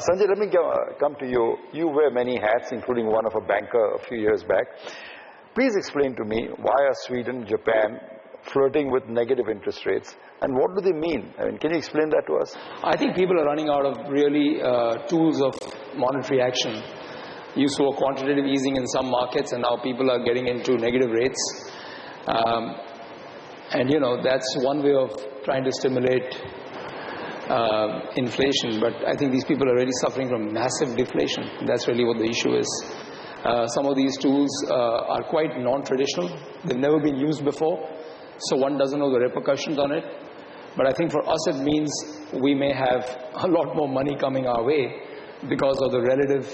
Sanjay, let me come to you. You wear many hats, including one of a banker a few years back. Please explain to me, why are Sweden, Japan flirting with negative interest rates, and what do they mean? I mean, can you explain that to us? I think people are running out of really tools of monetary action. You saw quantitative easing in some markets, and now people are getting into negative rates. And you know, that's one way of trying to stimulate inflation. But I think these people are really suffering from massive deflation. That's really what the issue is. Some of these tools are quite non-traditional. They've never been used before, so one doesn't know the repercussions on it. But I think for us it means we may have a lot more money coming our way because of the relative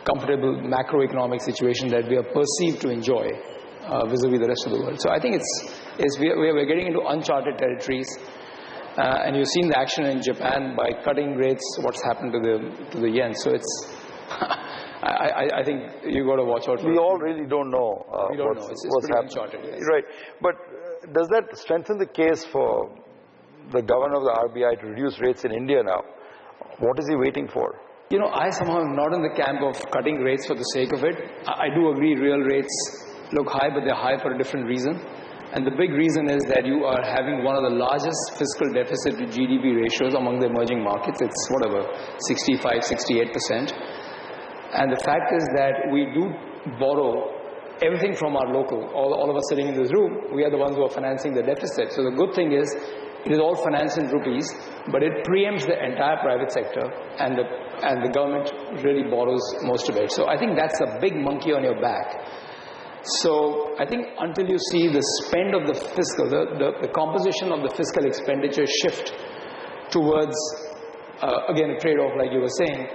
comfortable macroeconomic situation that we are perceived to enjoy vis-a-vis the rest of the world. So I think we're getting into uncharted territories. And you've seen the action in Japan by cutting rates, what's happened to the yen. So it's I think you've got to watch out for it. We all really don't know It's what's pretty happening. uncharted, yes. Right. But does that strengthen the case for the governor of the RBI to reduce rates in India now? What is he waiting for? You know, I somehow am not in the camp of cutting rates for the sake of it. I do agree real rates look high, but they're high for a different reason. And the big reason is that you are having one of the largest fiscal deficit to GDP ratios among the emerging markets. It's whatever, 65, 68%. And the fact is that we do borrow everything from our local. All of us sitting in this room, we are the ones who are financing the deficit. So the good thing is, it is all financed in rupees, but it preempts the entire private sector, and the government really borrows most of it. So I think that's a big monkey on your back. So I think until you see the spend of the fiscal, the composition of the fiscal expenditure shift towards, again, a trade-off like you were saying,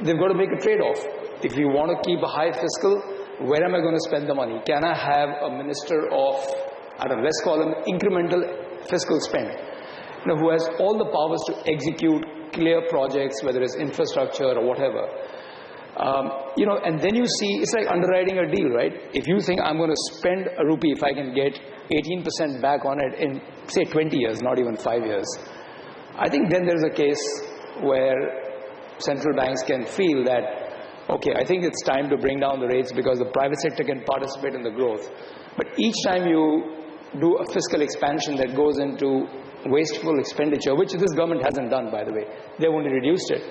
they've got to make a trade-off. If you want to keep a high fiscal, where am I going to spend the money? Can I have a minister of, I don't know, let's call him incremental fiscal spend, you know, who has all the powers to execute clear projects, whether it's infrastructure or whatever. You know, and then you see, it's like underwriting a deal, right? If you think I'm going to spend a rupee if I can get 18% back on it in, say, 20 years, not even 5 years, I think then there's a case where central banks can feel that, okay, I think it's time to bring down the rates because the private sector can participate in the growth. But each time you do a fiscal expansion that goes into wasteful expenditure, which this government hasn't done, by the way, they've only reduced it,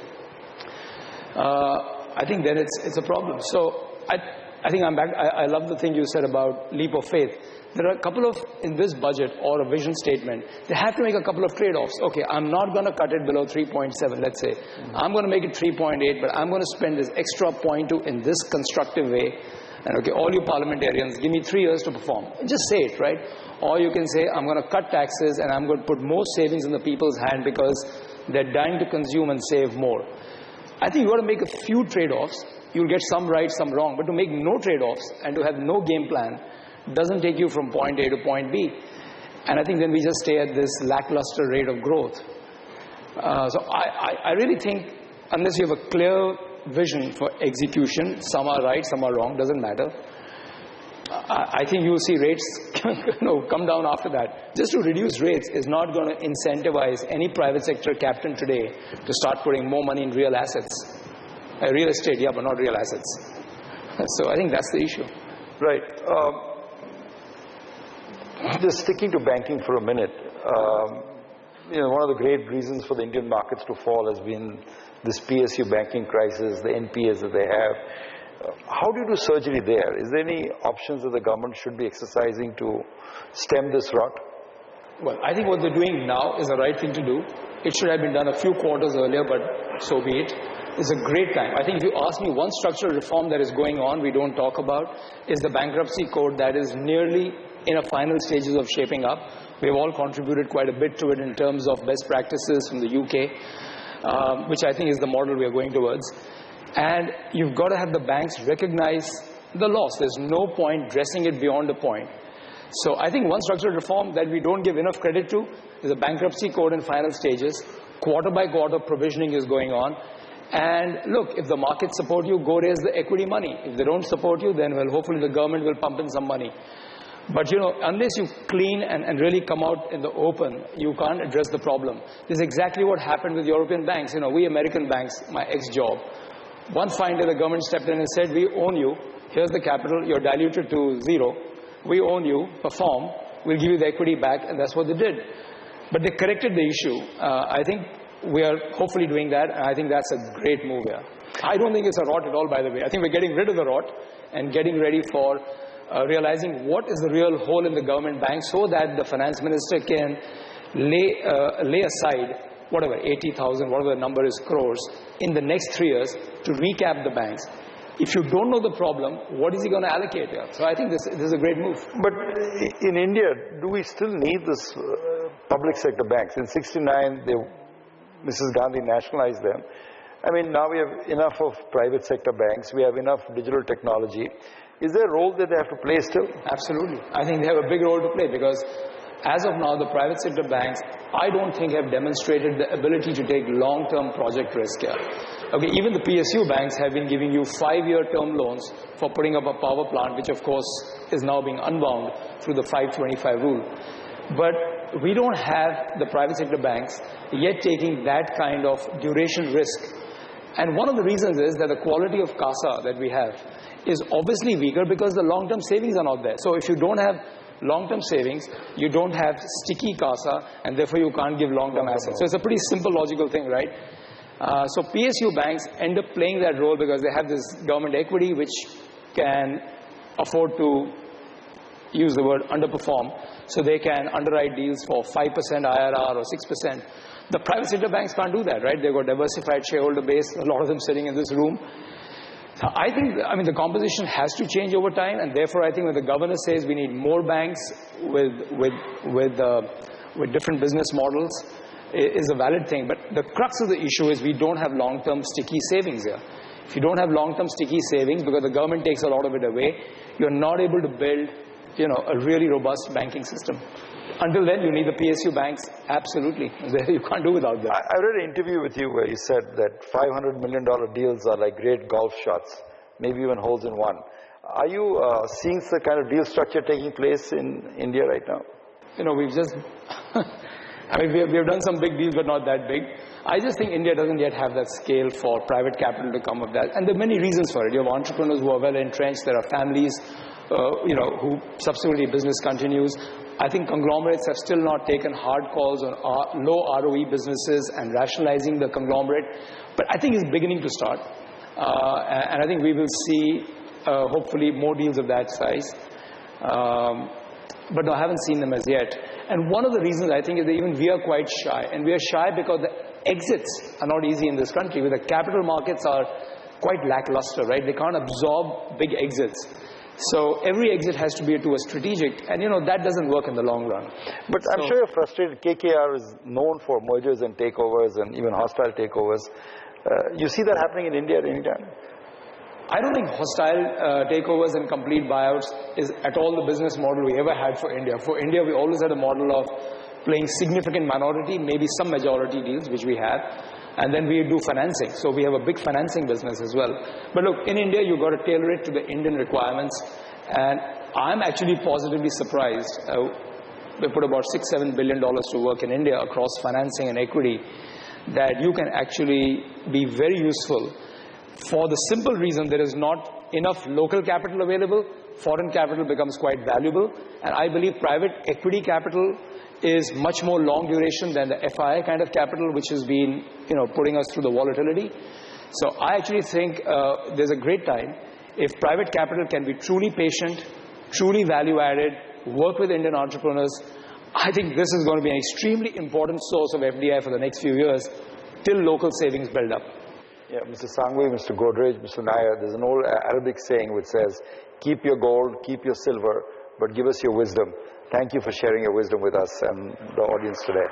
I think then it's a problem. So I think I'm back. I love the thing you said about leap of faith. There are a couple of, in this budget or a vision statement, they have to make a couple of trade-offs. Okay, I'm not going to cut it below 3.7, let's say. I'm going to make it 3.8, but I'm going to spend this extra 0.2 in this constructive way. And okay, all you parliamentarians, give me 3 years to perform. Just say it, right? Or you can say, I'm going to cut taxes and I'm going to put more savings in the people's hand because they're dying to consume and save more. I think you got to make a few trade-offs. You'll get some right, some wrong. But to make no trade-offs and to have no game plan doesn't take you from point A to point B. And I think then we just stay at this lackluster rate of growth. So I really think, unless you have a clear vision for execution, some are right, some are wrong, doesn't matter. I think you will see rates come down after that. Just to reduce rates is not going to incentivize any private sector captain today to start putting more money in real assets. Real estate, yeah, but not real assets. So I think that's the issue. Right. Just sticking to banking for a minute, you know, one of the great reasons for the Indian markets to fall has been this PSU banking crisis, the NPAs that they have. How do you do surgery there? Is there any options that the government should be exercising to stem this rot? Well, I think what they're doing now is the right thing to do. It should have been done a few quarters earlier, but so be it. It's a great time. I think if you ask me, one structural reform that is going on, we don't talk about, is the bankruptcy code that is nearly in a final stages of shaping up. We've all contributed quite a bit to it in terms of best practices from the UK, which I think is the model we are going towards. And you've got to have the banks recognize the loss. There's no point dressing it beyond a point. So I think one structural reform that we don't give enough credit to is the bankruptcy code in final stages. Quarter by quarter provisioning is going on. And look, if the markets support you, go raise the equity money. If they don't support you, then well, hopefully the government will pump in some money. But unless you clean and really come out in the open, you can't address the problem. This is exactly what happened with European banks. We American banks, my ex-job, one fine day the government stepped in and said, we own you, here's the capital, you're diluted to zero, we own you, perform, we'll give you the equity back, and that's what they did. But they corrected the issue. I think we are hopefully doing that, and I think that's a great move here. I don't think it's a rot at all, by the way. I think we're getting rid of the rot and getting ready for realizing what is the real hole in the government bank, so that the finance minister can lay aside whatever, 80,000, whatever the number is, crores, in the next 3 years to recap the banks. If you don't know the problem, what is he going to allocate here? So I think this is a great move. But in India, do we still need this public sector banks? In '69, Mrs. Gandhi nationalized them. I mean, now we have enough of private sector banks. We have enough digital technology. Is there a role that they have to play still? Absolutely. I think they have a big role to play, because as of now, the private sector banks, I don't think have demonstrated the ability to take long-term project risk here. Okay, even the PSU banks have been giving you 5-year term loans for putting up a power plant, which of course is now being unwound through the 525 rule. But we don't have the private sector banks yet taking that kind of duration risk. And one of the reasons is that the quality of CASA that we have is obviously weaker because the long-term savings are not there. So if you don't have long-term savings, you don't have sticky CASA, and therefore you can't give long-term assets. So it's a pretty simple logical thing, right? So PSU banks end up playing that role because they have this government equity which can afford to use the word underperform. So they can underwrite deals for 5% IRR or 6%. The private sector banks can't do that, right? They've got diversified shareholder base, a lot of them sitting in this room. So I think, the composition has to change over time, and therefore I think when the governor says we need more banks with different business models, is a valid thing. But the crux of the issue is we don't have long-term sticky savings here. If you don't have long-term sticky savings, because the government takes a lot of it away, you're not able to build, a really robust banking system. Until then, you need the PSU banks, absolutely. You can't do without them. I read an interview with you where you said that $500 million deals are like great golf shots, maybe even holes in one. Are you seeing the kind of deal structure taking place in India right now? We've just, we have done some big deals, but not that big. I just think India doesn't yet have that scale for private capital to come of that. And there are many reasons for it. You have entrepreneurs who are well entrenched. There are families, who subsequently business continues. I think conglomerates have still not taken hard calls on low ROE businesses and rationalizing the conglomerate. But I think it's beginning to start. And I think we will see, hopefully, more deals of that size. But no, I haven't seen them as yet. And one of the reasons I think is that even we are quite shy. And we are shy because the exits are not easy in this country, where the capital markets are quite lackluster, right? They can't absorb big exits. So every exit has to be to a strategic, and that doesn't work in the long run. But I'm sure you're frustrated. KKR is known for mergers and takeovers and even hostile takeovers. You see that happening in India at any time? I don't think hostile takeovers and complete buyouts is at all the business model we ever had for India. For India, we always had a model of playing significant minority, maybe some majority deals, which we have. And then we do financing. So we have a big financing business as well. But look, in India, you've got to tailor it to the Indian requirements. And I'm actually positively surprised. We put about $6-7 billion to work in India across financing and equity, that you can actually be very useful for the simple reason there is not enough local capital available. Foreign capital becomes quite valuable. And I believe private equity capital is much more long duration than the FII kind of capital, which has been, putting us through the volatility. So I actually think there's a great time if private capital can be truly patient, truly value added, work with Indian entrepreneurs. I think this is going to be an extremely important source of FDI for the next few years till local savings build up. Yeah, Mr. Shanghvi, Mr. Godrej, Mr. Nayar, there's an old Arabic saying which says, keep your gold, keep your silver, but give us your wisdom. Thank you for sharing your wisdom with us and the audience today.